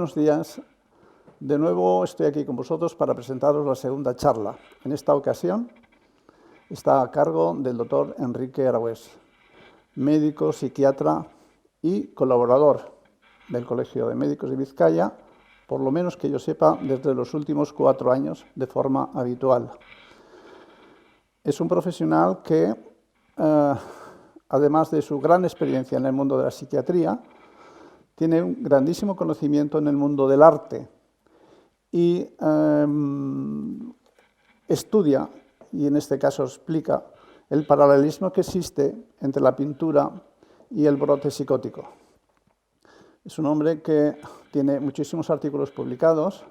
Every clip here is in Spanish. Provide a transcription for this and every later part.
buenos días. De nuevo estoy aquí con vosotros para presentaros la segunda charla. En esta ocasión está a cargo del doctor Enrique Aragüés, médico, psiquiatra y colaborador del Colegio de Médicos de Vizcaya, por lo menos que yo sepa, desde los últimos 4 años de forma habitual. Es un profesional que, además de su gran experiencia en el mundo de la psiquiatría, tiene un grandísimo conocimiento en el mundo del arte y estudia, y en este caso explica, el paralelismo que existe entre la pintura y el brote psicótico. Es un hombre que tiene muchísimos artículos publicados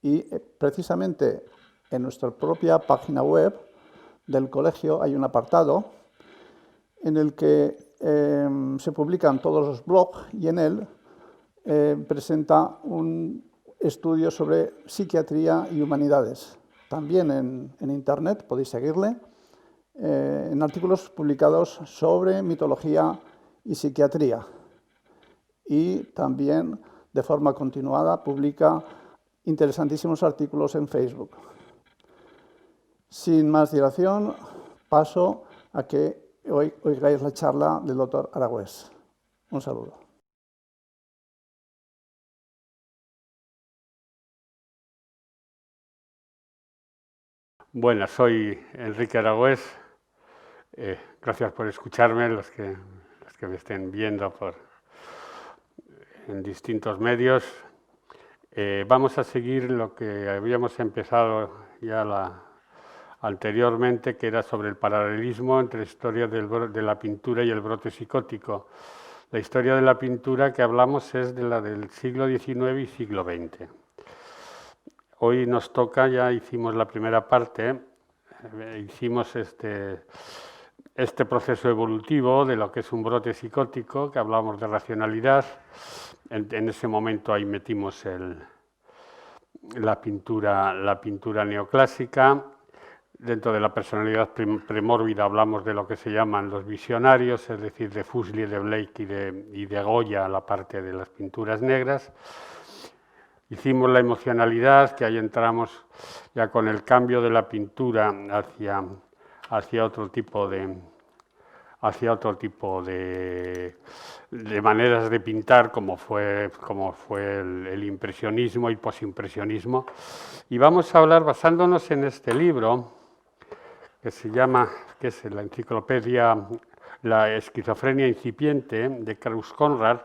y precisamente en nuestra propia página web del colegio hay un apartado en el que se publican todos los blogs y en él presenta un estudio sobre psiquiatría y humanidades. También en internet podéis seguirle en artículos publicados sobre mitología y psiquiatría. Y también de forma continuada publica interesantísimos artículos en Facebook. Sin más dilación, paso a que hoy oigáis la charla del doctor Aragüés. Un saludo. Buenas, soy Enrique Aragüés. Gracias por escucharme, los que me estén viendo en distintos medios. Vamos a seguir lo que habíamos empezado ya anteriormente, que era sobre el paralelismo entre la historia de la pintura y el brote psicótico. La historia de la pintura que hablamos es de la del siglo XIX y siglo XX. Hoy nos toca, ya hicimos la primera parte, hicimos este proceso evolutivo de lo que es un brote psicótico, que hablamos de racionalidad. En ese momento ahí metimos la pintura neoclásica. Dentro de la personalidad premórbida hablamos de lo que se llaman los visionarios, es decir, de Fuseli, de Blake y de Goya, la parte de las pinturas negras. Hicimos la emocionalidad, que ahí entramos ya con el cambio de la pintura hacia otro tipo de maneras de pintar, como fue el impresionismo y posimpresionismo. Y vamos a hablar, basándonos en este libro, que es la enciclopedia La esquizofrenia incipiente, de Krauss Konrad.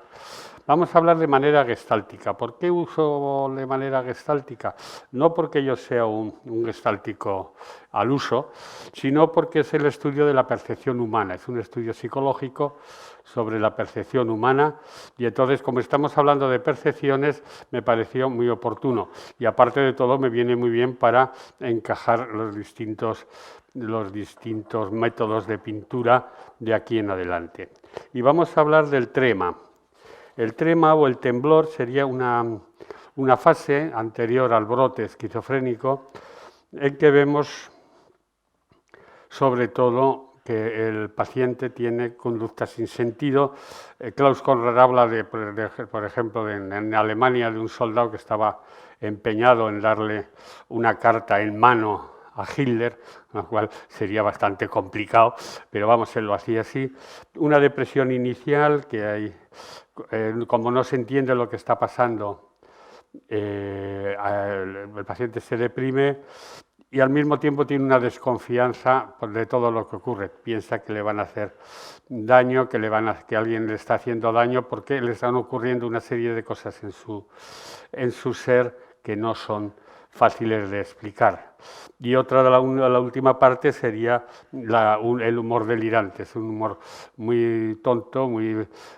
Vamos a hablar de manera gestáltica. ¿Por qué uso de manera gestáltica? No porque yo sea un gestáltico al uso, sino porque es el estudio de la percepción humana. Es un estudio psicológico sobre la percepción humana y entonces, como estamos hablando de percepciones, me pareció muy oportuno. Y aparte de todo, me viene muy bien para encajar los distintos métodos de pintura de aquí en adelante. Y vamos a hablar del trema. El trema o el temblor sería una fase anterior al brote esquizofrénico en que vemos sobre todo que el paciente tiene conductas sin sentido. Krauss Konrad habla, por ejemplo, en Alemania, de un soldado que estaba empeñado en darle una carta en mano a Hitler, lo cual sería bastante complicado, pero vamos, él lo hacía así. Una depresión inicial, que hay, como no se entiende lo que está pasando, el paciente se deprime y al mismo tiempo tiene una desconfianza de todo lo que ocurre. Piensa que le van a hacer daño, que alguien le está haciendo daño, porque le están ocurriendo una serie de cosas en su ser que no son fáciles de explicar. Y otra de la última parte sería el humor delirante. Es un humor muy tonto,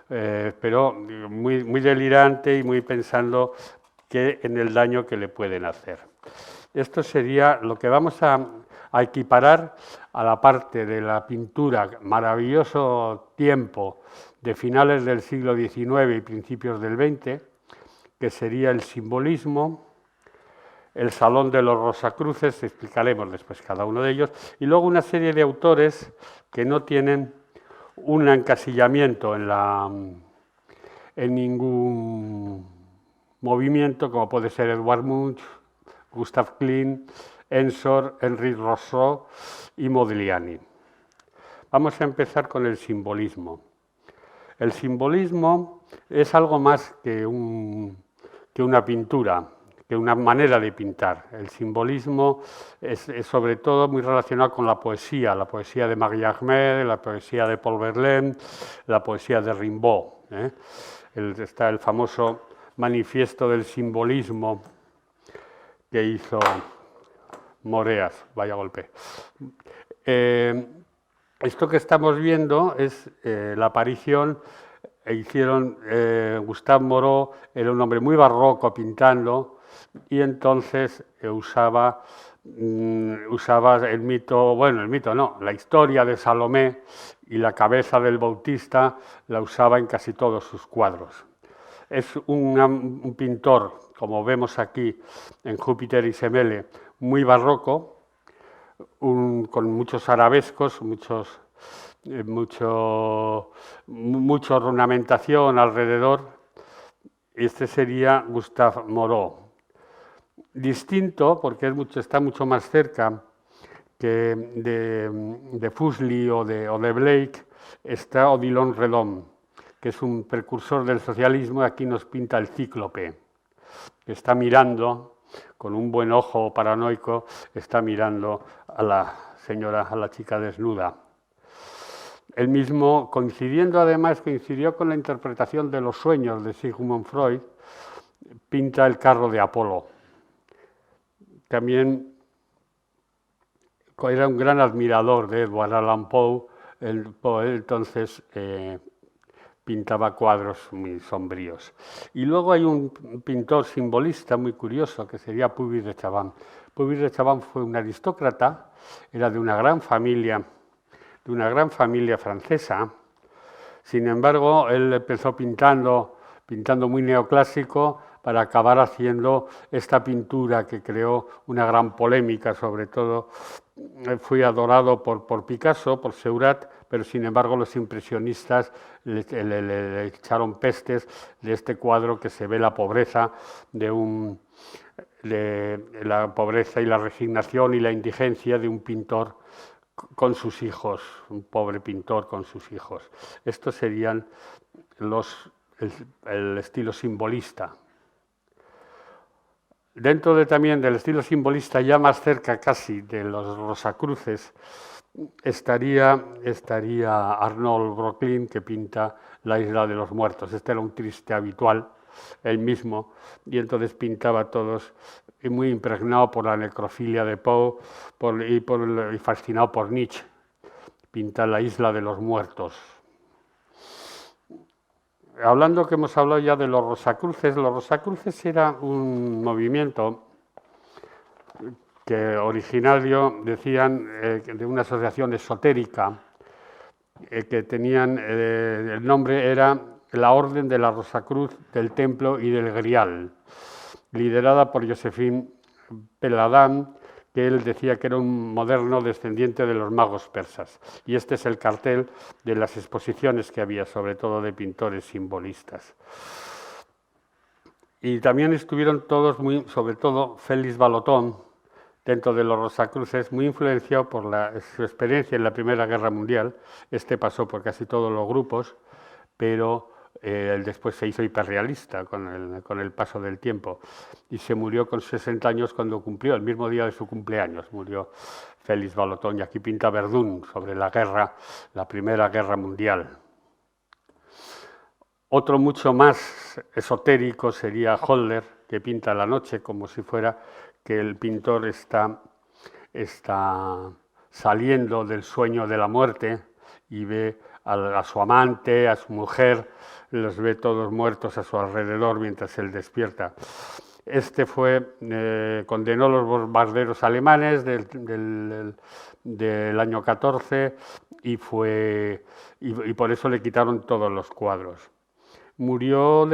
pero muy delirante y muy pensando en el daño que le pueden hacer. Esto sería lo que vamos a equiparar a la parte de la pintura, maravilloso tiempo de finales del siglo XIX y principios del XX, que sería el simbolismo, el Salón de los Rosacruces, explicaremos después cada uno de ellos, y luego una serie de autores que no tienen un encasillamiento en ningún movimiento, como puede ser Edvard Munch, Gustav Klimt, Ensor, Henri Rousseau y Modigliani. Vamos a empezar con el simbolismo. El simbolismo es algo más que una pintura, que una manera de pintar. El simbolismo es sobre todo muy relacionado con la poesía de Marie Armet, la poesía de Paul Verlaine, la poesía de Rimbaud. Está el famoso manifiesto del simbolismo que hizo Moreas, vaya golpe. Esto que estamos viendo es la aparición, hicieron Gustave Moreau, era un hombre muy barroco pintando, y entonces usaba el mito, bueno, el mito no, la historia de Salomé y la cabeza del Bautista la usaba en casi todos sus cuadros. Es un pintor, como vemos aquí en Júpiter y Semele, muy barroco, con muchos arabescos, mucha ornamentación alrededor. Este sería Gustave Moreau. Distinto, porque está mucho más cerca que de Fuseli o de Blake, está Odilon Redon, que es un precursor del socialismo, y aquí nos pinta el cíclope, que está mirando, con un buen ojo paranoico, está mirando a la chica desnuda. Él mismo, coincidió con la interpretación de los sueños de Sigmund Freud, pinta el carro de Apolo. También era un gran admirador de Edgar Allan Poe, entonces pintaba cuadros muy sombríos. Y luego hay un pintor simbolista muy curioso, que sería Puvis de Chavannes. Puvis de Chavannes fue un aristócrata, era de una gran familia francesa. Sin embargo, él empezó pintando muy neoclásico, para acabar haciendo esta pintura que creó una gran polémica. Sobre todo fue adorado por Picasso, por Seurat, pero sin embargo los impresionistas le echaron pestes de este cuadro, que se ve la pobreza la pobreza y la resignación y la indigencia de un pintor con sus hijos, un pobre pintor con sus hijos. Estos serían el estilo simbolista. Dentro también del estilo simbolista, ya más cerca casi de los Rosacruces, estaría Arnold Brocklin, que pinta la Isla de los Muertos. Este era un triste habitual, él mismo, y entonces pintaba todos, muy impregnado por la necrofilia de Poe y fascinado por Nietzsche. Pinta la Isla de los Muertos. Hablando que hemos hablado ya de los Rosacruces era un movimiento que originario, decían, de una asociación esotérica, que tenían, el nombre era la Orden de la Rosacruz del Templo y del Grial, liderada por Josephine Peladan, que él decía que era un moderno descendiente de los magos persas. Y este es el cartel de las exposiciones que había, sobre todo de pintores simbolistas. Y también estuvieron todos sobre todo Félix Vallotton, dentro de los Rosacruces, muy influenciado por su experiencia en la Primera Guerra Mundial. Este pasó por casi todos los grupos, pero él después se hizo hiperrealista con el paso del tiempo, y se murió con 60 años cuando cumplió, el mismo día de su cumpleaños, murió Félix Vallotton, y aquí pinta Verdún sobre la Primera Guerra Mundial. Otro mucho más esotérico sería Holder, que pinta la noche, como si fuera que el pintor está saliendo del sueño de la muerte y ve a su amante, a su mujer, los ve todos muertos a su alrededor mientras él despierta. Este condenó los bombarderos alemanes del año 14 y por eso le quitaron todos los cuadros. Murió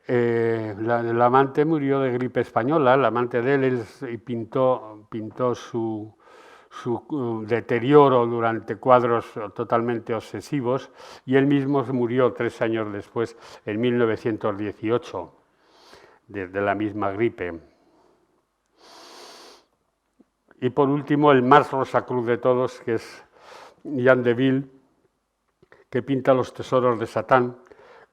el amante murió de gripe española, el amante de él, y pintó su deterioro durante cuadros totalmente obsesivos, y él mismo murió 3 años después, en 1918, de la misma gripe. Y por último, el más rosacruz de todos, que es Jan de Ville, que pinta los tesoros de Satán.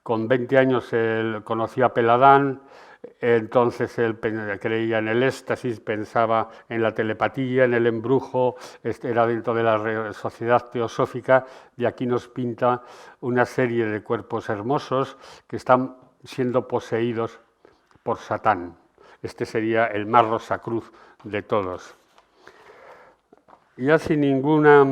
Con 20 años él conoció a Peladán, entonces él creía en el éxtasis, pensaba en la telepatía, en el embrujo, era dentro de la sociedad teosófica, y aquí nos pinta una serie de cuerpos hermosos que están siendo poseídos por Satán. Este sería el más rosacruz de todos. Ya sin ninguna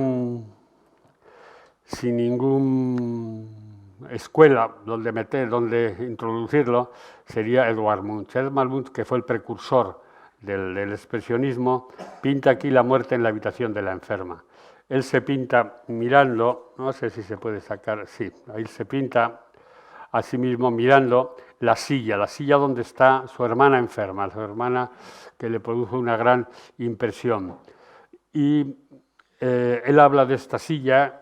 escuela donde introducirlo, sería Edvard Munch. Edvard Munch, que fue el precursor del expresionismo, pinta aquí la muerte en la habitación de la enferma. Él se pinta mirando, no sé si se puede sacar, sí, ahí se pinta a sí mismo mirando la silla donde está su hermana enferma, su hermana que le produjo una gran impresión. Y él habla de esta silla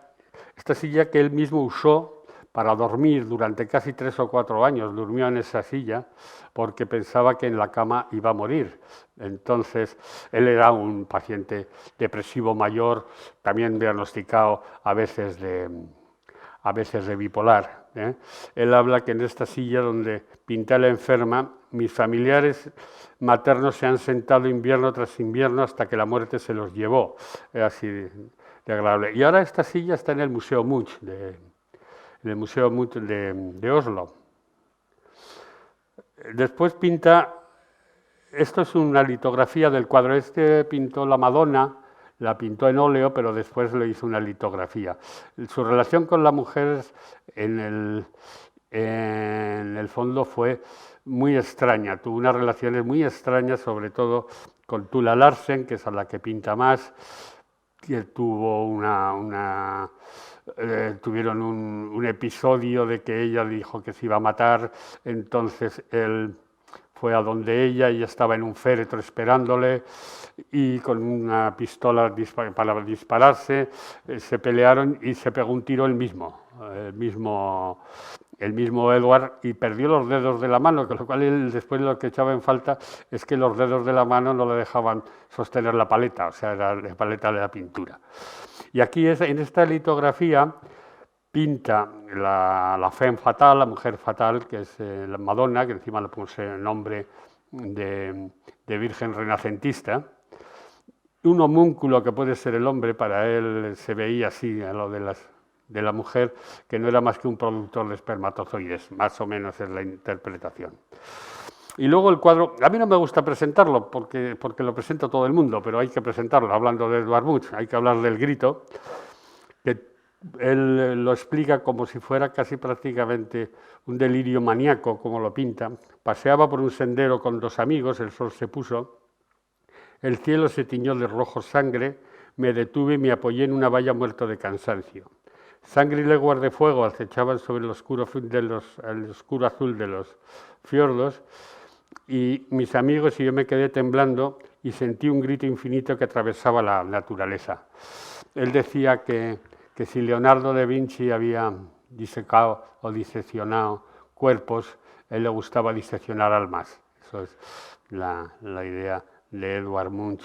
que él mismo usó para dormir durante casi 3 o 4 años, durmió en esa silla porque pensaba que en la cama iba a morir. Entonces, él era un paciente depresivo mayor, también diagnosticado a veces de bipolar. Él habla que en esta silla donde pinté a la enferma, mis familiares maternos se han sentado invierno tras invierno hasta que la muerte se los llevó. Era así de agradable. Y ahora esta silla está en el Museo Munch, de Oslo. Después pinta, esto es una litografía del cuadro, pintó la Madonna, la pintó en óleo, pero después le hizo una litografía. Su relación con la mujer en el fondo fue muy extraña, tuvo unas relaciones muy extrañas, sobre todo con Tula Larsen, que es a la que pinta más, que tuvo tuvieron un episodio de que ella dijo que se iba a matar, entonces él fue a donde ella estaba en un féretro esperándole, y con una pistola para dispararse, se pelearon y se pegó un tiro el mismo Edward, y perdió los dedos de la mano, con lo cual él después lo que echaba en falta es que los dedos de la mano no le dejaban sostener la paleta, o sea, era la paleta de la pintura. Y aquí en esta litografía pinta la femme fatale, la mujer fatal, que es la Madonna, que encima le puse el nombre de virgen renacentista. Un homúnculo que puede ser el hombre, para él se veía así a lo de la mujer, que no era más que un productor de espermatozoides, más o menos es la interpretación. Y luego el cuadro, a mí no me gusta presentarlo porque lo presenta todo el mundo, pero hay que presentarlo, hablando de Edvard Munch, hay que hablar del Grito, que él lo explica como si fuera casi prácticamente un delirio maníaco, como lo pinta. Paseaba por un sendero con 2 amigos, el sol se puso, el cielo se tiñó de rojo sangre, me detuve y me apoyé en una valla muerto de cansancio. Sangre y leguas de fuego acechaban sobre el oscuro azul de los fiordos, y mis amigos y yo me quedé temblando y sentí un grito infinito que atravesaba la naturaleza. Él decía que si Leonardo da Vinci había disecado o diseccionado cuerpos, a él le gustaba diseccionar almas. Eso es la idea de Edvard Munch.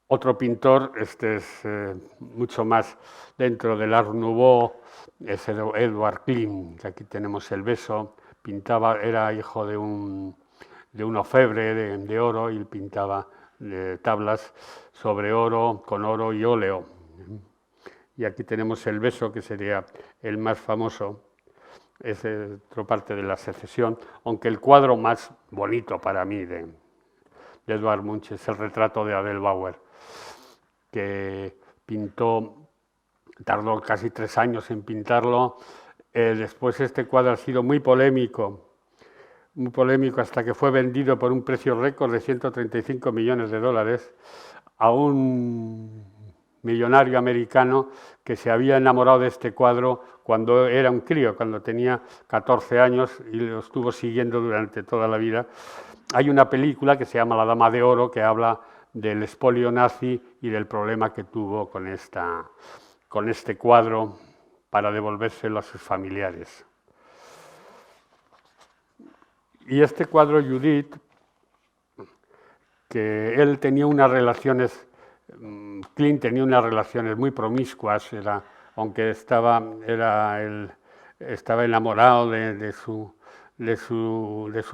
Otro pintor, este es mucho más dentro del Art Nouveau, es Edvard Klimt, que aquí tenemos el beso. Pintaba, era hijo de un orfebre de oro, y pintaba tablas sobre oro, con oro y óleo. Y aquí tenemos el beso, que sería el más famoso. Es otra parte de la Secesión, aunque el cuadro más bonito para mí de Edvard Munch es el retrato de Adele Bauer, que tardó casi 3 años en pintarlo. Después este cuadro ha sido muy polémico hasta que fue vendido por un precio récord de $135 millones a un millonario americano que se había enamorado de este cuadro cuando era un crío, cuando tenía 14 años, y lo estuvo siguiendo durante toda la vida. Hay una película que se llama La Dama de Oro, que habla del expolio nazi y del problema que tuvo con este cuadro para devolvérselo a sus familiares. Y este cuadro, Judith, que él tenía unas relaciones, Klimt tenía unas relaciones muy promiscuas, aunque estaba enamorado de su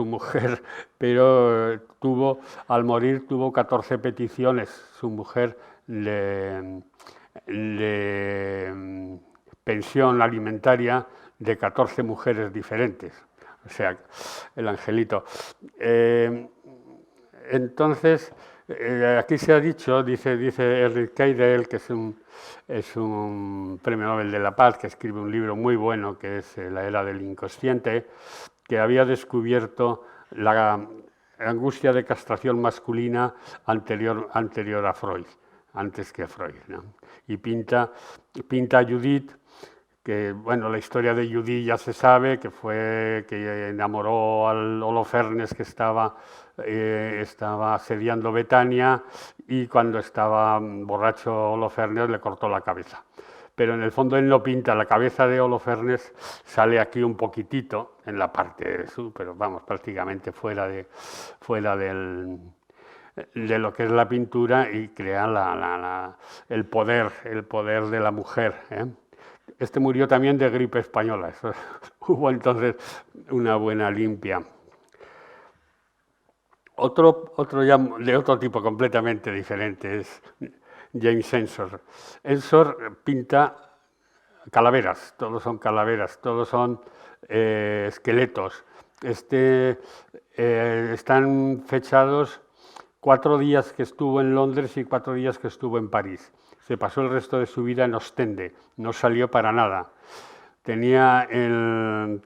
mujer, pero al morir tuvo 14 peticiones. Su mujer de pensión alimentaria de 14 mujeres diferentes. O sea, el angelito. Entonces, aquí se ha dicho, dice Erich Käldel, que es un premio Nobel de la Paz, que escribe un libro muy bueno, que es La era del inconsciente, que había descubierto la angustia de castración masculina anterior a Freud, antes que Freud, ¿no? Y pinta a Judith, que bueno, la historia de Judith ya se sabe, que enamoró al Holofernes, que estaba asediando Betania, y cuando estaba borracho Holofernes le cortó la cabeza. Pero en el fondo él no pinta la cabeza de Holofernes, sale aquí un poquitito en la parte de pero vamos, prácticamente fuera de lo que es la pintura, y crea el poder de la mujer, ¿eh? Este murió también de gripe española, hubo entonces una buena limpia. Otro ya de otro tipo completamente diferente es James Ensor. Ensor pinta calaveras, todos son calaveras, todos son esqueletos. Están fechados 4 días que estuvo en Londres y 4 días que estuvo en París. Se pasó el resto de su vida en Ostende, no salió para nada. Tenía el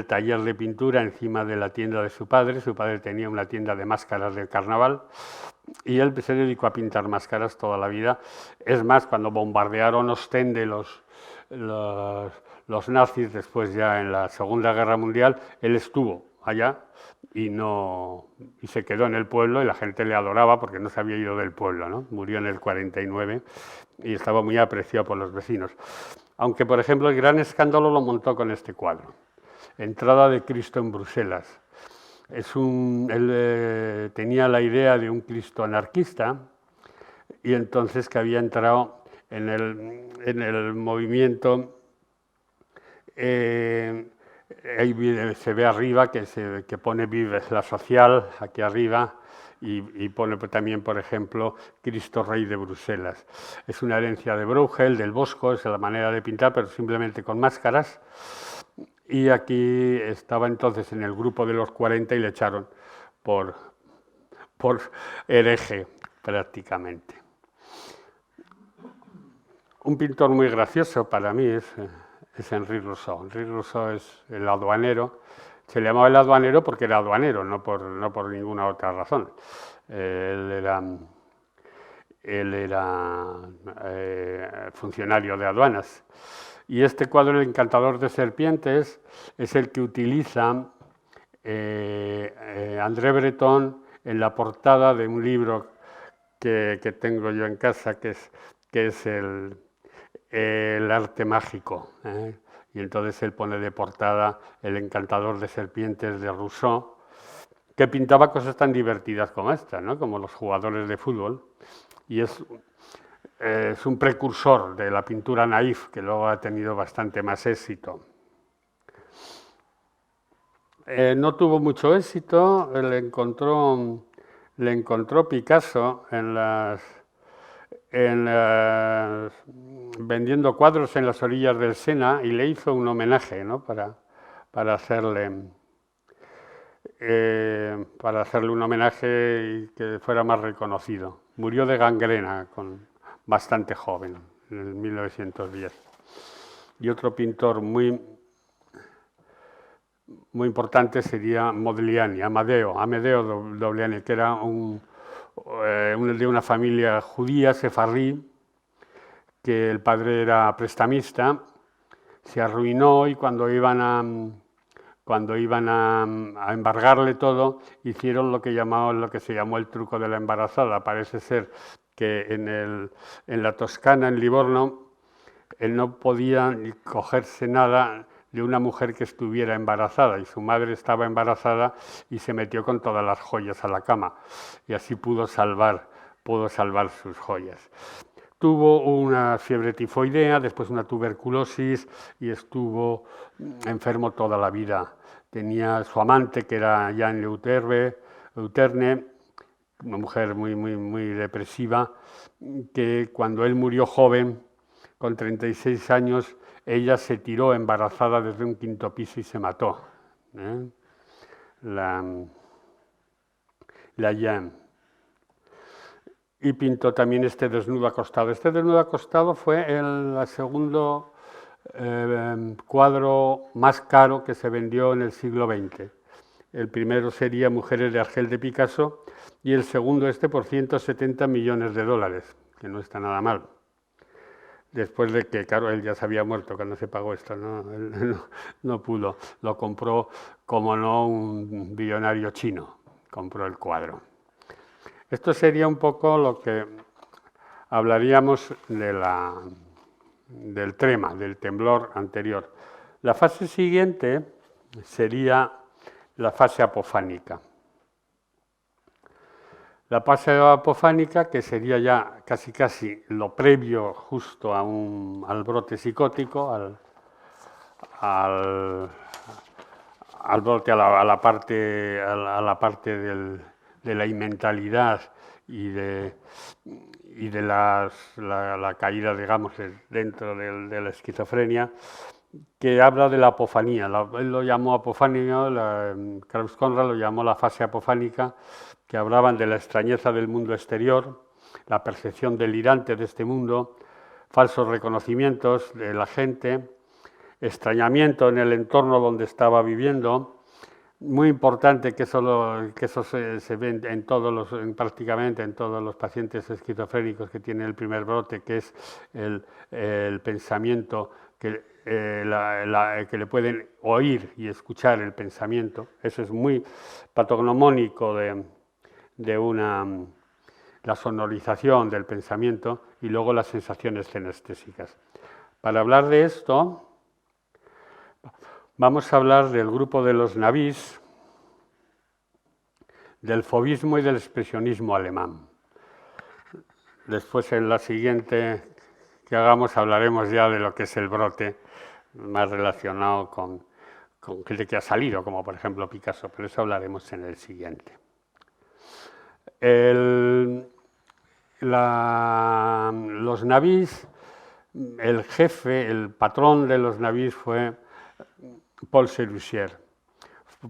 taller de pintura encima de la tienda de su padre tenía una tienda de máscaras del carnaval, y él se dedicó a pintar máscaras toda la vida. Es más, cuando bombardearon Ostende los nazis, después ya en la Segunda Guerra Mundial, él estuvo allá y se quedó en el pueblo, y la gente le adoraba porque no se había ido del pueblo, ¿no? Murió en el 49 y estaba muy apreciado por los vecinos. Aunque, por ejemplo, el gran escándalo lo montó con este cuadro, Entrada de Cristo en Bruselas. Él tenía la idea de un Cristo anarquista, y entonces que había entrado en el movimiento. Ahí se ve arriba que pone Vive la Social, aquí arriba, y pone también, por ejemplo, Cristo Rey de Bruselas. Es una herencia de Bruegel, del Bosco, es la manera de pintar, pero simplemente con máscaras. Y aquí estaba entonces en el grupo de los 40 y le echaron por hereje, prácticamente. Un pintor muy gracioso para mí es Henri Rousseau. Henri Rousseau es el aduanero. Se le llamaba el aduanero porque era aduanero, no por ninguna otra razón. Él era funcionario de aduanas. Y este cuadro, El encantador de serpientes, es el que utiliza André Breton en la portada de un libro que tengo yo en casa, que es el arte mágico, ¿eh? Y entonces él pone de portada El encantador de serpientes de Rousseau, que pintaba cosas tan divertidas como esta, ¿no? Como los jugadores de fútbol, y es un precursor de la pintura naif, que luego ha tenido bastante más éxito. No tuvo mucho éxito, le encontró Picasso vendiendo cuadros en las orillas del Sena, y le hizo un homenaje, ¿no? para hacerle un homenaje y que fuera más reconocido. Murió de gangrena bastante joven, en el 1910. Y otro pintor muy importante sería Modigliani, Amedeo Modigliani, que era de una familia judía sefardí, que el padre era prestamista, se arruinó, y cuando iban cuando iban a embargarle todo, hicieron lo que se llamó el truco de la embarazada. Parece ser que en la Toscana, en Livorno, él no podía ni cogerse nada de una mujer que estuviera embarazada, y su madre estaba embarazada y se metió con todas las joyas a la cama, y así pudo salvar sus joyas. Tuvo una fiebre tifoidea, después una tuberculosis, y estuvo enfermo toda la vida. Tenía su amante, que era Jeanne Leuterne, una mujer muy depresiva, que cuando él murió joven, con 36 años, ella se tiró embarazada desde un 5.º piso y se mató. La Jeanne. Y pintó también este desnudo acostado. Este desnudo acostado fue el segundo cuadro más caro que se vendió en el siglo XX. El primero sería Mujeres de Argel de Picasso y el segundo por 170 millones de dólares, que no está nada mal. Después de que, claro, él ya se había muerto cuando se pagó esto, ¿no? Él no pudo. Lo compró, como no, un billonario chino, compró el cuadro. Esto sería un poco lo que hablaríamos del trema, del temblor anterior. La fase siguiente sería la fase apofánica. La fase apofánica, que sería ya casi lo previo justo al brote psicótico, al brote, a la parte de la inmentalidad y de la caída, digamos, dentro de la esquizofrenia, que habla de la apofanía. Él lo llamó apofanía, Krauss Konrad lo llamó la fase apofánica, que hablaban de la extrañeza del mundo exterior, la percepción delirante de este mundo, falsos reconocimientos de la gente, extrañamiento en el entorno donde estaba viviendo. Muy importante que eso se ve prácticamente en todos los pacientes esquizofrénicos que tienen el primer brote, que es el pensamiento que le pueden oír y escuchar el pensamiento. Eso es muy patognomónico de la sonorización del pensamiento, y luego las sensaciones cinestésicas. Para hablar de esto, vamos a hablar del grupo de los navís, del fauvismo y del expresionismo alemán. Después, en la siguiente que hagamos, hablaremos ya de lo que es el brote, más relacionado con gente que ha salido, como por ejemplo Picasso, pero eso hablaremos en el siguiente. Los navís, el jefe, el patrón de los navís fue Paul Sérusier.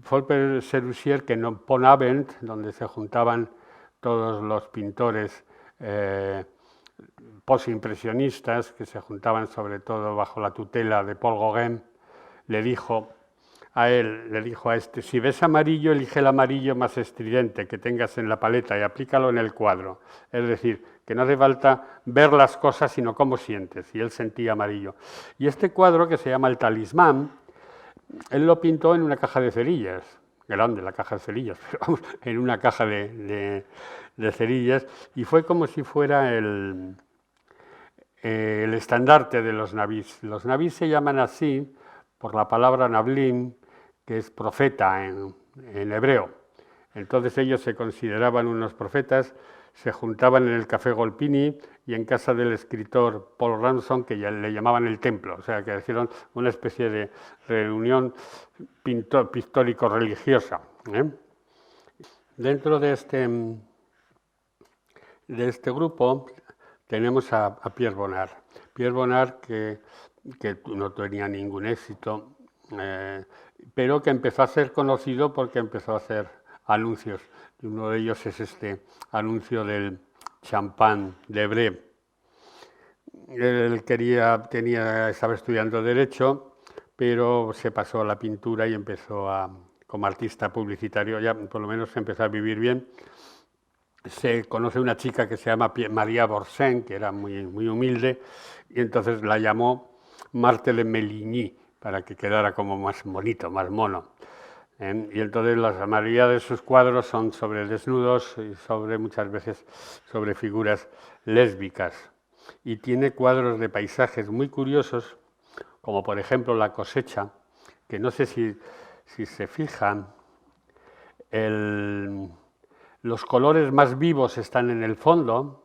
Paul Sérusier, que en Pont-Aven, donde se juntaban todos los pintores postimpresionistas, que se juntaban sobre todo bajo la tutela de Paul Gauguin, le dijo a este: si ves amarillo, elige el amarillo más estridente que tengas en la paleta y aplícalo en el cuadro. Es decir, que no hace falta ver las cosas, sino cómo sientes. Y él sentía amarillo. Y este cuadro, que se llama El Talismán, él lo pintó en una caja de cerillas, grande la caja de cerillas, pero vamos, en una caja de cerillas, y fue como si fuera el estandarte de los navís. Los navís se llaman así por la palabra navlim, que es profeta en hebreo. Entonces ellos se consideraban unos profetas, se juntaban en el Café Golpini y en casa del escritor Paul Ransom, que ya le llamaban el templo, o sea, que hicieron una especie de reunión pictórico-religiosa. Dentro de este grupo tenemos a Pierre Bonnard. Pierre Bonnard, que no tenía ningún éxito, pero que empezó a ser conocido porque empezó a hacer anuncios. Uno de ellos es este anuncio del champán de Bré. Él estaba estudiando Derecho, pero se pasó a la pintura y empezó como artista publicitario, ya por lo menos empezó a vivir bien. Se conoce una chica que se llama María Borsen, que era muy humilde, y entonces la llamó Marthe de Meligny, para que quedara como más bonito, más mono. Y entonces la mayoría de sus cuadros son sobre desnudos y muchas veces sobre figuras lésbicas. Y tiene cuadros de paisajes muy curiosos, como por ejemplo La cosecha, que no sé si se fijan, los colores más vivos están en el fondo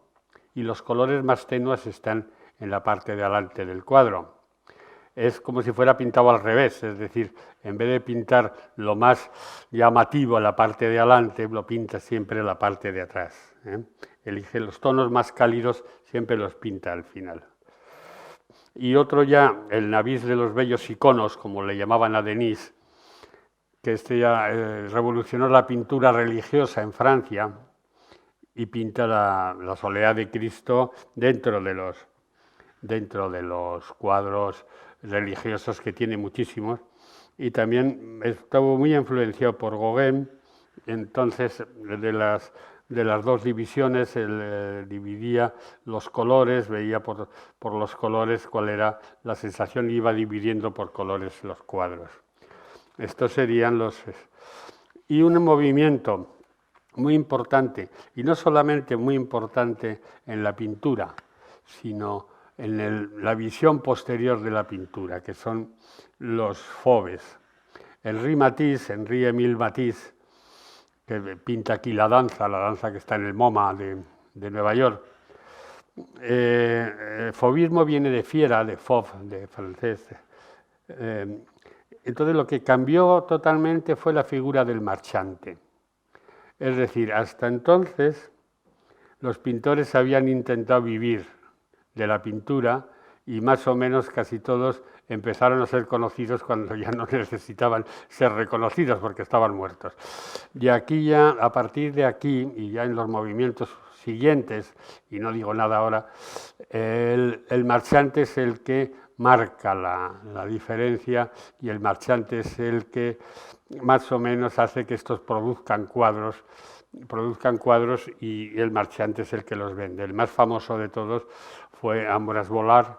y los colores más tenues están en la parte de adelante del cuadro. Es como si fuera pintado al revés, es decir, en vez de pintar lo más llamativo en la parte de adelante, lo pinta siempre en la parte de atrás. Elige los tonos más cálidos, siempre los pinta al final. Y otro ya, el Navís de los bellos iconos, como le llamaban a Denis, que este ya revolucionó la pintura religiosa en Francia y pinta la soledad de Cristo dentro de los cuadros religiosos, que tiene muchísimos, y también estuvo muy influenciado por Gauguin. Entonces, de las dos divisiones, él dividía los colores, veía por los colores cuál era la sensación, y iba dividiendo por colores los cuadros. Estos serían y un movimiento muy importante, y no solamente muy importante en la pintura, sino en la visión posterior de la pintura, que son los fauves. Henri-Émile Matisse, que pinta aquí la danza que está en el MoMA de Nueva York. Fauvismo viene de fiera, de fauve, de francés. Entonces lo que cambió totalmente fue la figura del marchante. Es decir, hasta entonces los pintores habían intentado vivir de la pintura y más o menos casi todos empezaron a ser conocidos cuando ya no necesitaban ser reconocidos porque estaban muertos. Y aquí ya, a partir de aquí, y ya en los movimientos siguientes, y no digo nada ahora, el marchante es el que marca la diferencia, y el marchante es el que más o menos hace que estos produzcan cuadros, y el marchante es el que los vende. El más famoso de todos fue Ambroise Vollard,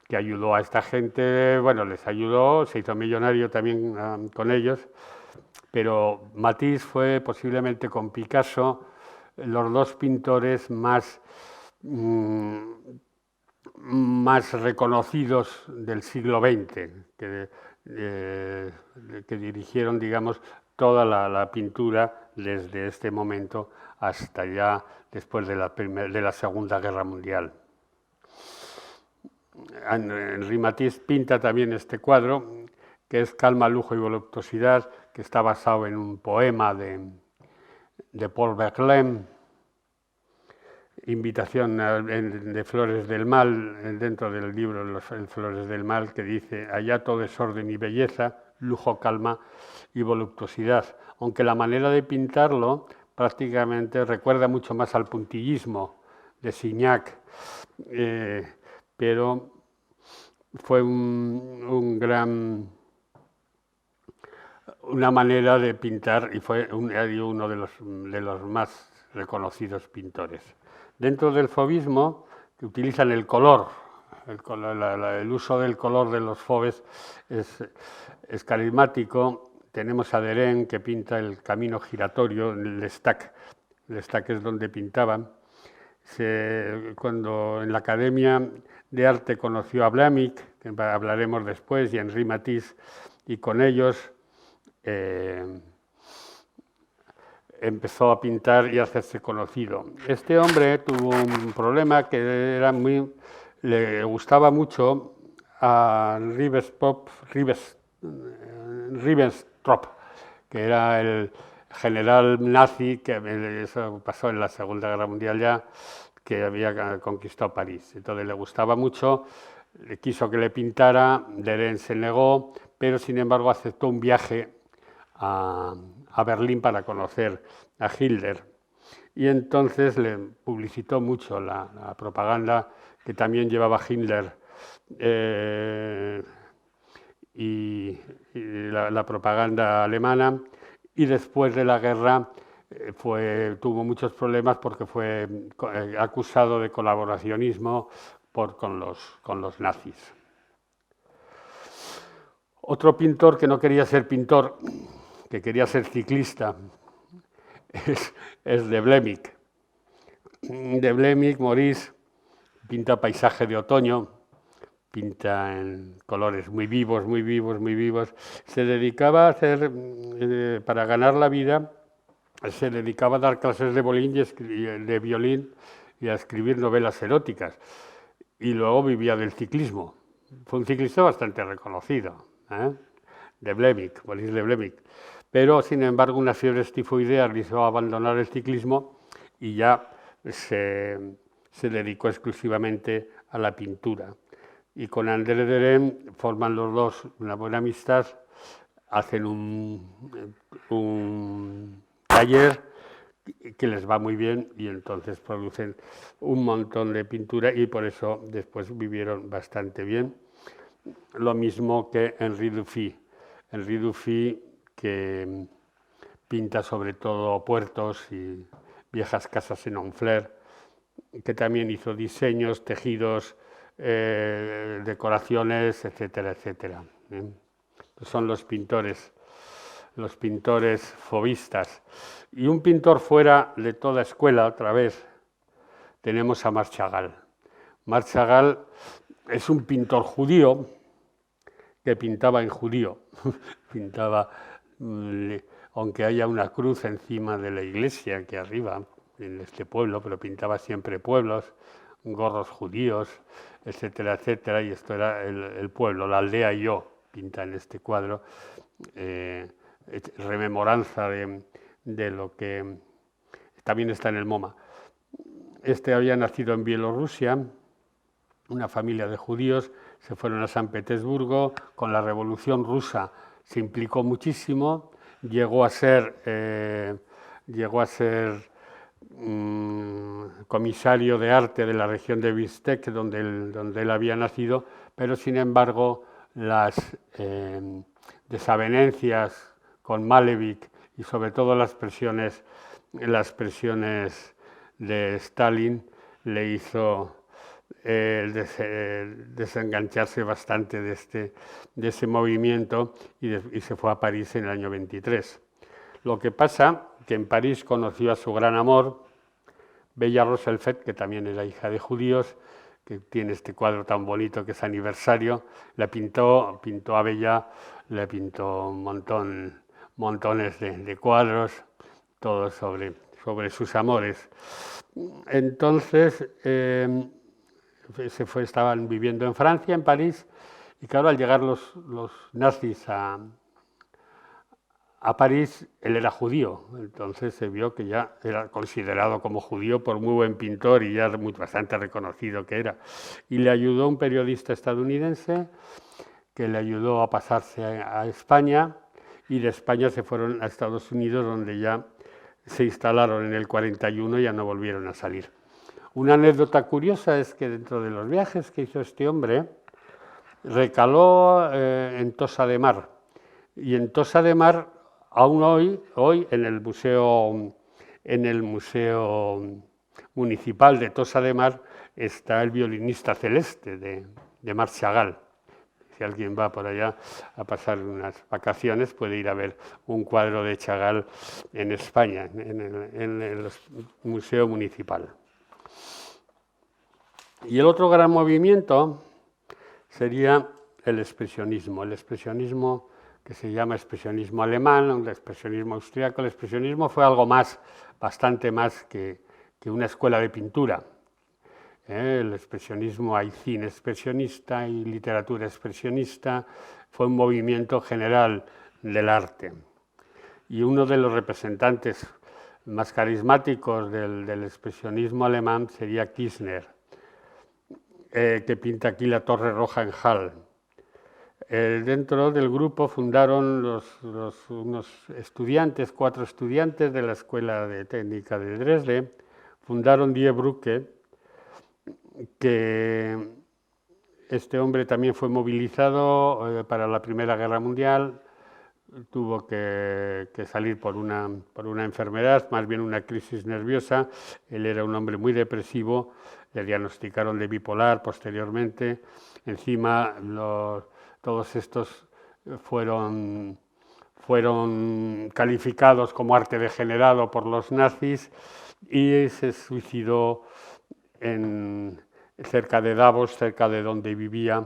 que ayudó a esta gente, bueno, les ayudó, se hizo millonario también con ellos, pero Matisse fue posiblemente con Picasso los dos pintores más reconocidos del siglo XX, que dirigieron, digamos, toda la pintura desde este momento hasta ya después de la Segunda Guerra Mundial. Henri Matisse pinta también este cuadro, que es Calma, lujo y voluptuosidad, que está basado en un poema de Paul Verlaine, Invitación de Flores del Mal, dentro del libro Flores del Mal, que dice: allá todo es orden y belleza, lujo, calma y voluptuosidad. Aunque la manera de pintarlo prácticamente recuerda mucho más al puntillismo de Signac, pero fue una manera de pintar, y fue uno de los más reconocidos pintores. Dentro del fauvismo, que utilizan el color, el uso del color de los fauves es carismático. Tenemos a Derain, que pinta el camino giratorio, L'Estaque. L'Estaque es donde pintaban. Cuando en la Academia de Arte conoció a Vlaminck, que hablaremos después, y a Henri Matisse, y con ellos empezó a pintar y a hacerse conocido. Este hombre tuvo un problema, que le gustaba mucho a Ribbentrop, que era el general nazi, que eso pasó en la Segunda Guerra Mundial ya, que había conquistado París. Entonces le gustaba mucho, le quiso que le pintara, Derain se negó, pero sin embargo aceptó un viaje a Berlín para conocer a Hitler, y entonces le publicitó mucho la propaganda que también llevaba Hitler, y la propaganda alemana, y después de la guerra tuvo muchos problemas porque fue acusado de colaboracionismo con los nazis. Otro pintor que no quería ser pintor, que quería ser ciclista, es de Blemick. De Blemick, Maurice pinta paisaje de otoño, pinta en colores muy vivos, muy vivos, muy vivos. Se dedicaba a hacer, para ganar la vida, se dedicaba a dar clases de violín y a escribir novelas eróticas. Y luego vivía del ciclismo. Fue un ciclista bastante reconocido, de Blemick, Maurice de Blemick. Pero, sin embargo, una fiebre tifoidea le hizo abandonar el ciclismo y ya se dedicó exclusivamente a la pintura. Y con André Derain forman los dos una buena amistad, hacen un taller que les va muy bien y entonces producen un montón de pintura y por eso después vivieron bastante bien. Lo mismo que Henri Dufy. Henri Dufy, que pinta sobre todo puertos y viejas casas en Honfleur, que también hizo diseños, tejidos, decoraciones, etcétera, etcétera. Son los pintores fauvistas. Y un pintor fuera de toda escuela, otra vez, tenemos a Marc Chagall. Marc Chagall es un pintor judío que pintaba en judío. Pintaba, aunque haya una cruz encima de la iglesia aquí arriba, en este pueblo, pero pintaba siempre pueblos, gorros judíos, etcétera, etcétera, y esto era el pueblo, la aldea y yo, pinta en este cuadro, rememoranza de lo que también está en el MoMA. Este había nacido en Bielorrusia, una familia de judíos, se fueron a San Petersburgo, con la Revolución Rusa se implicó muchísimo, llegó a ser comisario de arte de la región de Bistec, donde él había nacido, pero sin embargo las desavenencias con Malevich y sobre todo las presiones de Stalin le hizo desengancharse bastante de ese movimiento y se fue a París en el año 23. Lo que pasa que en París conoció a su gran amor, Bella Roselfeld, que también era hija de judíos, que tiene este cuadro tan bonito que es Aniversario. La pintó a Bella, le pintó montones de cuadros, todos sobre sus amores. Entonces, estaban viviendo en Francia, en París, y claro, al llegar los nazis a París, él era judío, entonces se vio que ya era considerado como judío por muy buen pintor y ya bastante reconocido que era. Y le ayudó un periodista estadounidense que le ayudó a pasarse a España, y de España se fueron a Estados Unidos, donde ya se instalaron en el 41 y ya no volvieron a salir. Una anécdota curiosa es que dentro de los viajes que hizo este hombre, recaló en Tossa de Mar, y en Tossa de Mar aún hoy en el museo municipal de Tossa de Mar está el violinista celeste de Marc Chagall. Si alguien va por allá a pasar unas vacaciones puede ir a ver un cuadro de Chagall en España, en el museo municipal. Y el otro gran movimiento sería el expresionismo que se llama expresionismo alemán, el expresionismo austriaco. El expresionismo fue algo más, bastante más que una escuela de pintura. El expresionismo, hay cine expresionista, hay literatura expresionista, fue un movimiento general del arte. Y uno de los representantes más carismáticos del expresionismo alemán sería Kirchner, que pinta aquí la Torre Roja en Halle. Dentro del grupo fundaron unos estudiantes, 4 estudiantes de la Escuela de Técnica de Dresde, fundaron Die Brücke, que este hombre también fue movilizado para la Primera Guerra Mundial, tuvo que salir por una enfermedad, más bien una crisis nerviosa. Él era un hombre muy depresivo, le diagnosticaron de bipolar posteriormente. Encima todos estos fueron fueron calificados como arte degenerado por los nazis y se suicidó cerca de Davos, cerca de donde vivía,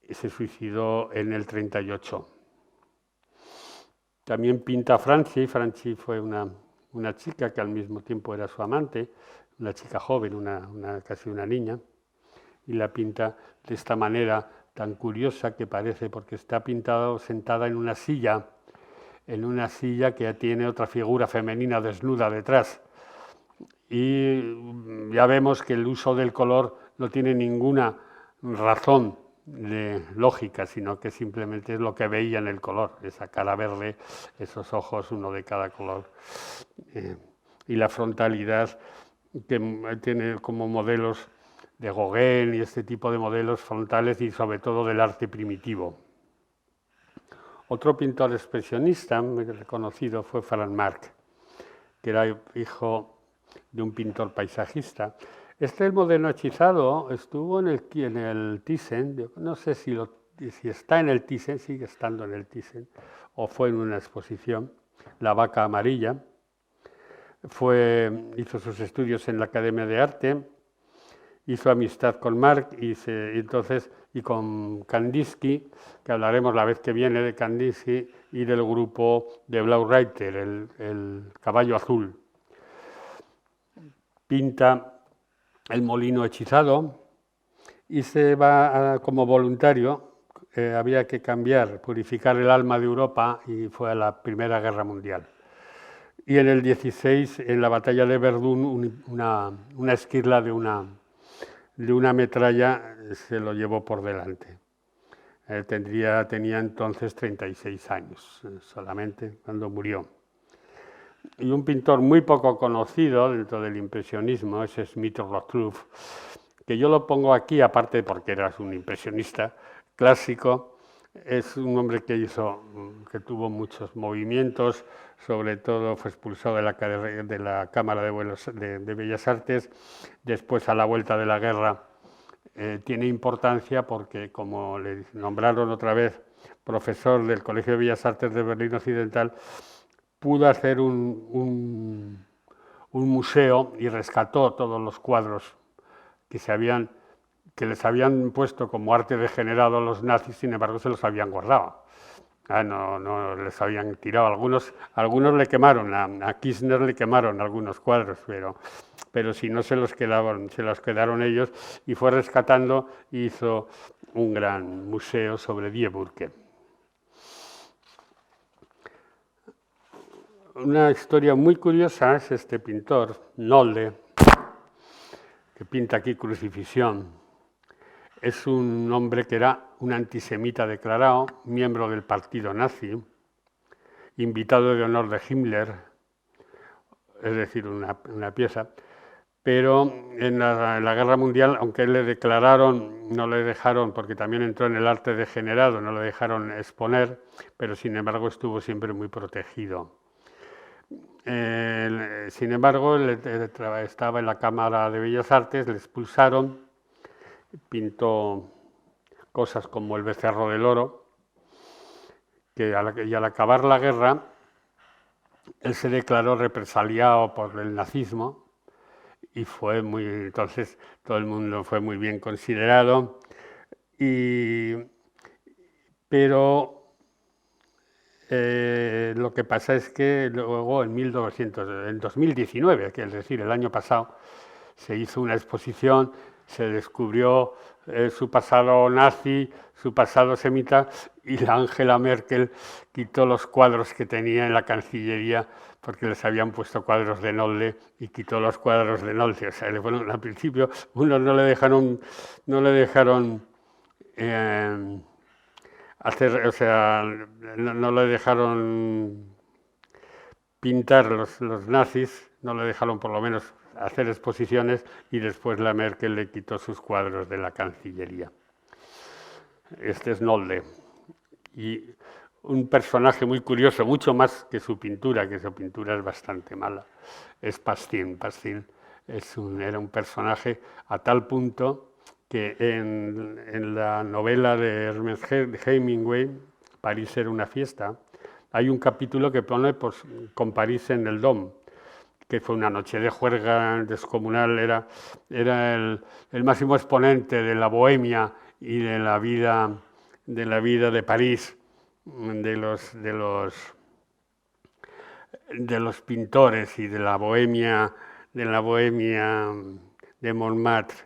y se suicidó en el 38. También pinta Franchi. Franchi fue una chica que al mismo tiempo era su amante, una chica joven, casi una niña, y la pinta de esta manera tan curiosa que parece, porque está pintado sentada en una silla que tiene otra figura femenina desnuda detrás. Y ya vemos que el uso del color no tiene ninguna razón lógica, sino que simplemente es lo que veía en el color, esa cara verde, esos ojos, uno de cada color, y la frontalidad que tiene como modelos de Gauguin y este tipo de modelos frontales y sobre todo del arte primitivo. Otro pintor expresionista muy reconocido fue Franz Marc, que era hijo de un pintor paisajista. Este modelo hechizado estuvo en el Thyssen, no sé si está en el Thyssen, sigue estando en el Thyssen, o fue en una exposición, La vaca amarilla. Hizo sus estudios en la Academia de Arte, hizo amistad con Marc y con Kandinsky, que hablaremos la vez que viene de Kandinsky y del grupo de Blau Reiter, el caballo azul. Pinta el molino hechizado y se va como voluntario. Había que purificar el alma de Europa y fue a la Primera Guerra Mundial. Y en el 16, en la batalla de Verdún, una esquirla de una metralla se lo llevó por delante. Tenía entonces 36 años solamente cuando murió. Y un pintor muy poco conocido dentro del impresionismo es Smith-Rothschild, que yo lo pongo aquí, aparte porque era un impresionista clásico. Es un hombre que tuvo muchos movimientos, sobre todo fue expulsado de la Cámara de Bellas Artes. Después, a la vuelta de la guerra, tiene importancia porque, como le nombraron otra vez profesor del Colegio de Bellas Artes de Berlín Occidental, pudo hacer un museo y rescató todos los cuadros que les habían puesto como arte degenerado los nazis, sin embargo se los habían guardado. No les habían tirado. Algunos le quemaron, a Kirchner le quemaron algunos cuadros, pero si no se los quedaron ellos, y fue rescatando y hizo un gran museo sobre Die Burke. Una historia muy curiosa es este pintor, Nolde, que pinta aquí Crucifixión. Es un hombre que era un antisemita declarado, miembro del partido nazi, invitado de honor de Himmler, es decir, una pieza. Pero en la Guerra Mundial, aunque le declararon, no le dejaron, porque también entró en el arte degenerado, no le dejaron exponer, pero sin embargo estuvo siempre muy protegido. Sin embargo, estaba en la Cámara de Bellas Artes, le expulsaron, pintó cosas como el Becerro del Oro, y al acabar la guerra, él se declaró represaliado por el nazismo y entonces todo el mundo fue muy bien considerado, pero lo que pasa es que luego en 2019, es decir, el año pasado, se hizo una exposición, se descubrió su pasado nazi, su pasado semita, y la Angela Merkel quitó los cuadros que tenía en la Cancillería porque les habían puesto cuadros de Nolde y quitó los cuadros de Nolde. O sea, al principio unos no le dejaron no le dejaron pintar los nazis, no le dejaron por lo menos hacer exposiciones, y después la Merkel le quitó sus cuadros de la Cancillería. Este es Nolde. Y un personaje muy curioso, mucho más que su pintura, que su pintura es bastante mala, es Pastin. Pastin era un personaje a tal punto que en la novela de Ernest Hemingway, París era una fiesta, Hay un capítulo que pone pues, con París en el Dom, que fue una noche de juerga descomunal, era el máximo exponente de la bohemia y de la vida de París, de los pintores y de la bohemia de Montmartre.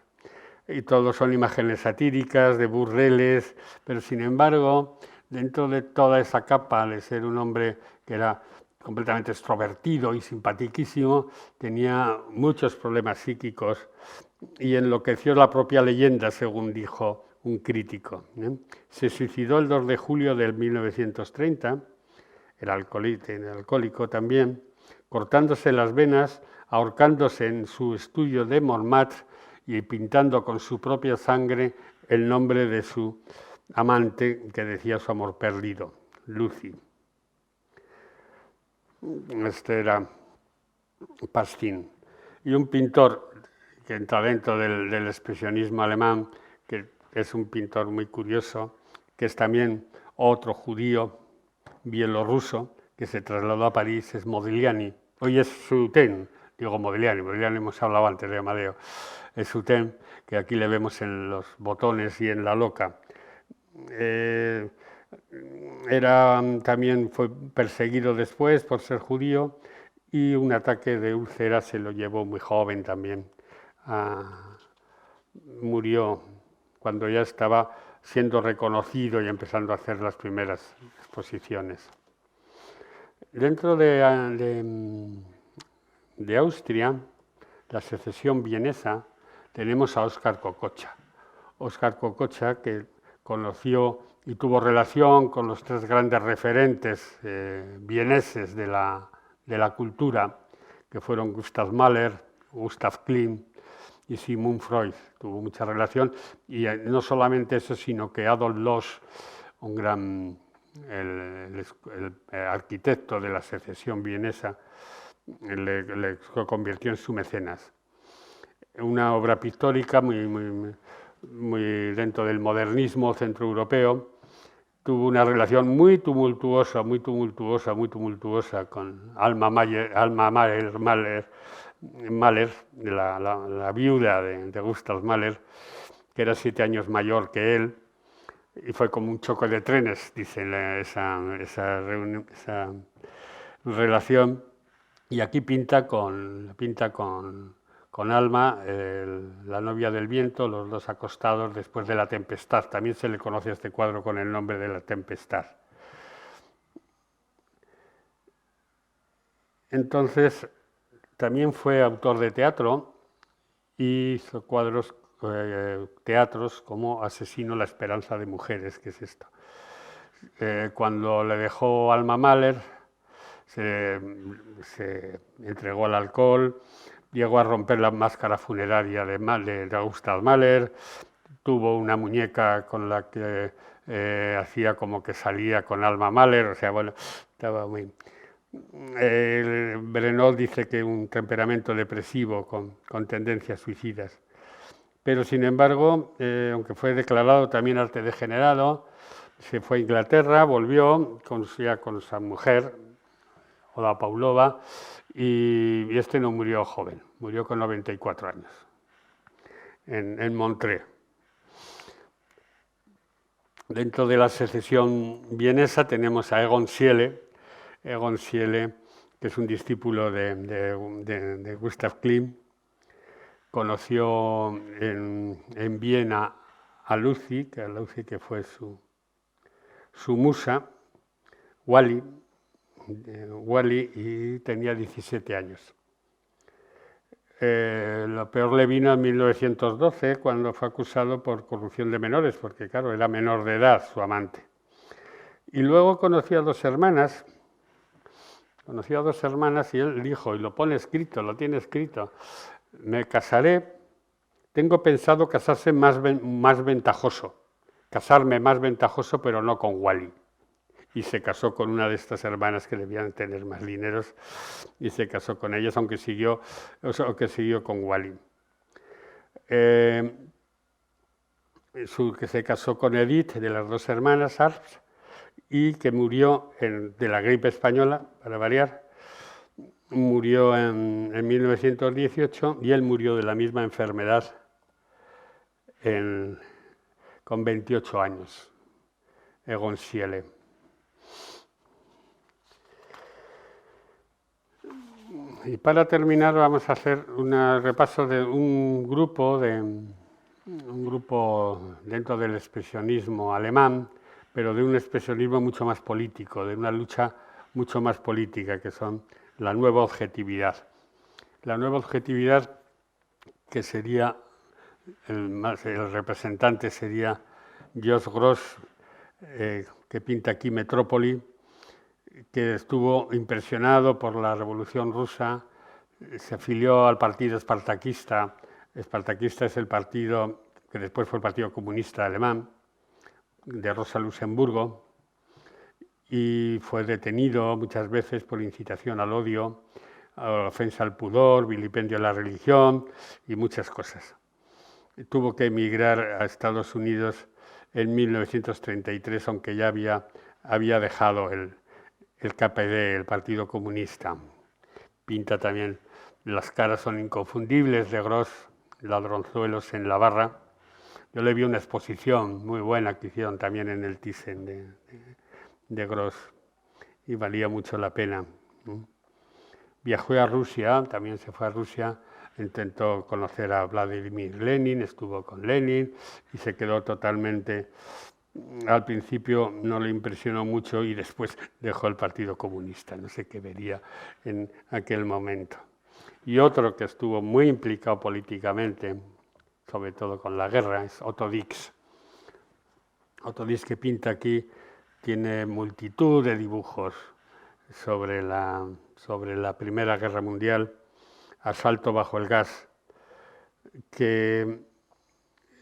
Y todos son imágenes satíricas, de burdeles, pero sin embargo, dentro de toda esa capa de ser un hombre que era completamente extrovertido y simpaticísimo, tenía muchos problemas psíquicos y enloqueció la propia leyenda, según dijo un crítico. Se suicidó el 2 de julio de 1930, era alcohólico también, cortándose las venas, ahorcándose en su estudio de Montmartre y pintando con su propia sangre el nombre de su amante, que decía su amor perdido, Lucy. Este era Pastin. Y un pintor que entra dentro del expresionismo alemán, que es un pintor muy curioso, que es también otro judío bielorruso, que se trasladó a París, es Modigliani. Hoy es Soutine, digo Modigliani hemos hablado antes de Amadeo. Es Soutine, que aquí le vemos en los botones y en la loca. También fue perseguido después por ser judío y un ataque de úlcera se lo llevó muy joven también. Murió cuando ya estaba siendo reconocido y empezando a hacer las primeras exposiciones. Dentro de Austria, la secesión vienesa, tenemos a Óscar Kokocha. Óscar Kokocha, que conoció y tuvo relación con los tres grandes referentes vieneses de la cultura, que fueron Gustav Mahler, Gustav Klimt y Sigmund Freud. Tuvo mucha relación, y no solamente eso, sino que Adolf Loos, un gran el arquitecto de la secesión vienesa, le convirtió en su mecenas. Una obra pictórica muy dentro del modernismo centroeuropeo. Tuvo una relación muy tumultuosa con Alma Mahler, la viuda de Gustav Mahler, que era 7 años mayor que él, y fue como un choque de trenes, dicen, esa relación. Y aquí pinta con Alma, la novia del viento, los dos acostados después de la tempestad. También se le conoce a este cuadro con el nombre de La Tempestad. Entonces, también fue autor de teatro y hizo teatros como Asesino, la esperanza de mujeres, que es esto. Cuando le dejó Alma Mahler, se entregó al alcohol, llegó a romper la máscara funeraria de Gustav Mahler, tuvo una muñeca con la que hacía como que salía con Alma Mahler, o sea, bueno, estaba muy... Brenol dice que un temperamento depresivo con tendencias suicidas. Pero, sin embargo, aunque fue declarado también arte degenerado, se fue a Inglaterra, volvió ya con su mujer, Oda Paulova, y este no murió joven, murió con 94 años, en Montreux. Dentro de la secesión vienesa tenemos a Egon Schiele, que es un discípulo de Gustav Klimt. Conoció en Viena a Lucy, que fue su musa, Wally, y tenía 17 años. Lo peor le vino en 1912, cuando fue acusado por corrupción de menores, porque claro, era menor de edad su amante. Y luego conoció a dos hermanas, y él dijo, y lo tiene escrito, me casaré, tengo pensado casarme más ventajoso, pero no con Wally. Y se casó con una de estas hermanas que debían tener más dineros, y se casó con ellas, aunque siguió con Wally. Que se casó con Edith, de las dos hermanas Arps, y que murió de la gripe española, para variar. Murió en 1918 y él murió de la misma enfermedad con 28 años, Egon Schiele. Y para terminar vamos a hacer un repaso de un grupo dentro del expresionismo alemán, pero de un expresionismo mucho más político, de una lucha mucho más política, que son la nueva objetividad. La nueva objetividad, que sería, el representante sería Jos Gross, que pinta aquí Metrópoli, que estuvo impresionado por la Revolución Rusa, se afilió al partido espartaquista. Espartaquista es el partido que después fue el Partido Comunista Alemán, de Rosa Luxemburgo, y fue detenido muchas veces por incitación al odio, ofensa al pudor, vilipendio a la religión y muchas cosas. Tuvo que emigrar a Estados Unidos en 1933, aunque ya había dejado el KPD, el Partido Comunista. Pinta también, las caras son inconfundibles de Gross, Ladronzuelos en la barra. Yo le vi una exposición muy buena que hicieron también en el Thyssen de Gross y valía mucho la pena. Viajó a Rusia, también se fue a Rusia, intentó conocer a Vladimir Lenin, estuvo con Lenin y se quedó totalmente. Al principio no le impresionó mucho y después dejó el Partido Comunista, no sé qué vería en aquel momento. Y otro que estuvo muy implicado políticamente, sobre todo con la guerra, es Otto Dix. Otto Dix, que pinta aquí, tiene multitud de dibujos sobre la Primera Guerra Mundial, Asalto bajo el gas, que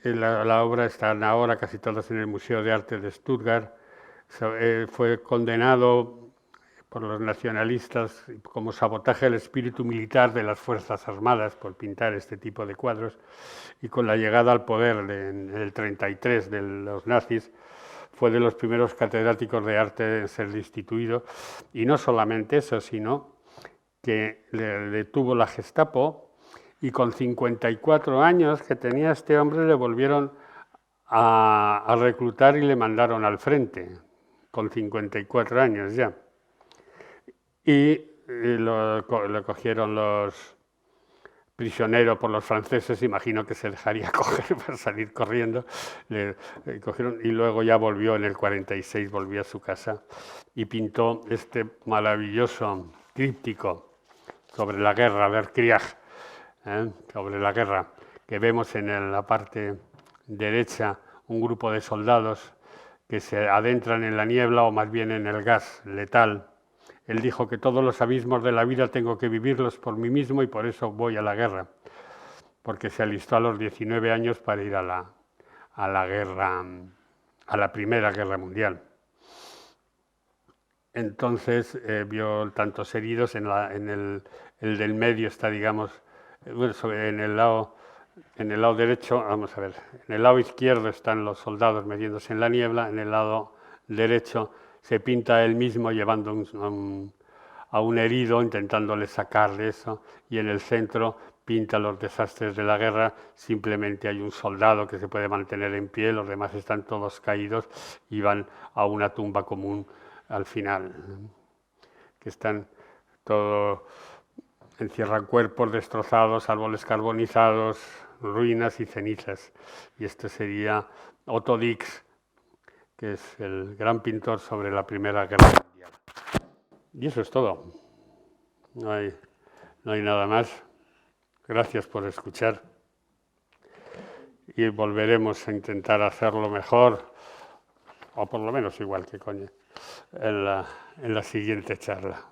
la obra están ahora casi todas en el Museo de Arte de Stuttgart. Fue condenado por los nacionalistas como sabotaje del espíritu militar de las Fuerzas Armadas por pintar este tipo de cuadros, y con la llegada al poder en el 33 de los nazis fue de los primeros catedráticos de arte en ser destituido, y no solamente eso, sino que le detuvo la Gestapo. Y con 54 años que tenía este hombre le volvieron a reclutar y le mandaron al frente, con 54 años ya. Y lo cogieron los prisioneros por los franceses, imagino que se dejaría coger para salir corriendo. Le cogieron y luego ya volvió en el 46, volvió a su casa y pintó este maravilloso tríptico sobre la guerra, Der Krieg, sobre la guerra, que vemos en la parte derecha un grupo de soldados que se adentran en la niebla, o más bien en el gas letal. Él dijo que todos los abismos de la vida tengo que vivirlos por mí mismo y por eso voy a la guerra, porque se alistó a los 19 años para ir a la guerra, a la Primera Guerra Mundial. Entonces vio tantos heridos, el del medio está, digamos, bueno, en el lado derecho, vamos a ver, en el lado izquierdo están los soldados metiéndose en la niebla, en el lado derecho se pinta él mismo llevando a un herido, intentándole sacarle eso, y en el centro pinta los desastres de la guerra. Simplemente hay un soldado que se puede mantener en pie, los demás están todos caídos y van a una tumba común al final, que están todos, encierran cuerpos destrozados, árboles carbonizados, ruinas y cenizas. Y este sería Otto Dix, que es el gran pintor sobre la Primera Guerra Mundial. Y eso es todo. No hay nada más. Gracias por escuchar. Y volveremos a intentar hacerlo mejor, o por lo menos igual que Coña, en la siguiente charla.